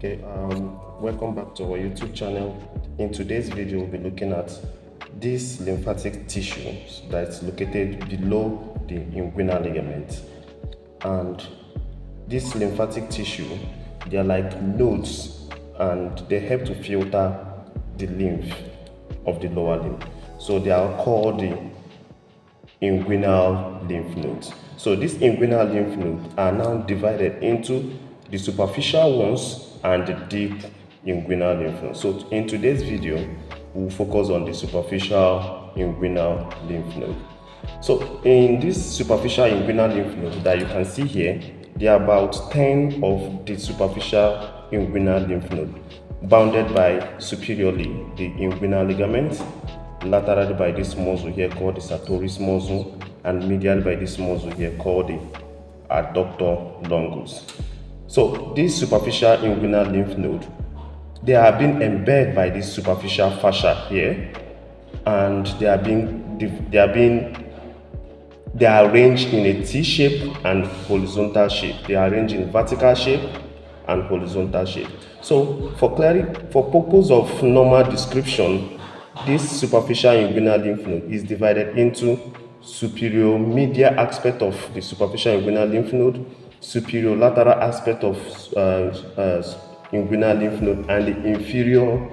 Okay, welcome back to our YouTube channel. In today's video, we'll be looking at this lymphatic tissue that's located below the inguinal ligament. And this lymphatic tissue, they're like nodes and they help to filter the lymph of the lower limb. So they are called the inguinal lymph nodes. So these inguinal lymph nodes are now divided into the superficial ones and the deep inguinal lymph nodes. So in today's video, we'll focus on the superficial inguinal lymph node. So in this superficial inguinal lymph node that you can see here, there are about 10 of the superficial inguinal lymph node, bounded by superiorly the inguinal ligament, laterally by this muscle here called the sartorius muscle, and medially by this muscle here called the adductor longus. So this superficial inguinal lymph node, they are being embedded by this superficial fascia here, and they are arranged in a T shape and horizontal shape. They are arranged in vertical shape and horizontal shape. So for purpose of normal description, this superficial inguinal lymph node is divided into superior medial aspect of the superficial inguinal lymph node, superior lateral aspect of inguinal lymph node, and the inferior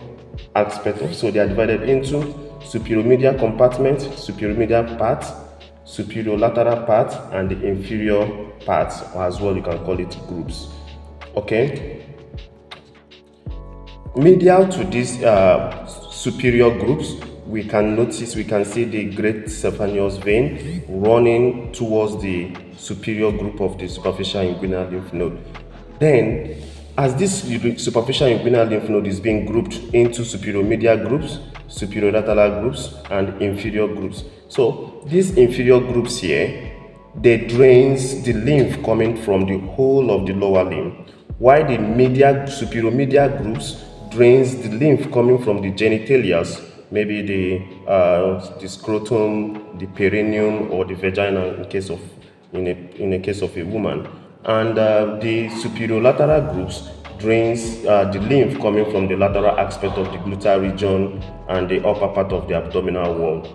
aspect of. So they are divided into superior medial compartment, superior medial part, superior lateral part, and the inferior part, or as well you can call it groups. Okay. Medial to these superior groups, we can see the great saphenous vein running towards the superior group of the superficial inguinal lymph node. Then, as this superficial inguinal lymph node is being grouped into superior medial groups, superior lateral groups, and inferior groups. So these inferior groups here, they drains the lymph coming from the whole of the lower limb, while the superior medial groups drains the lymph coming from the genitalia, maybe the scrotum, the perineum, or the vagina in a case of a woman. And the superior lateral groups drains the lymph coming from the lateral aspect of the gluteal region and the upper part of the abdominal wall.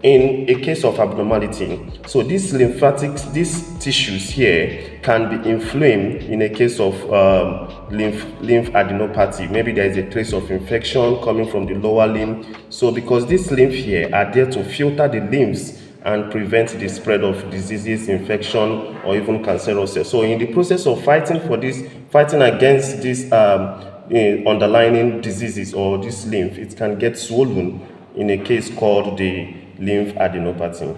In a case of abnormality, so these tissues here can be inflamed in a case of lymphadenopathy. Maybe there is a trace of infection coming from the lower limb. So because this lymph here are there to filter the lymphs and prevent the spread of diseases, infection, or even cancerous cells. So in the process of fighting against these underlying diseases or this lymph, it can get swollen in a case called the lymphadenopathy.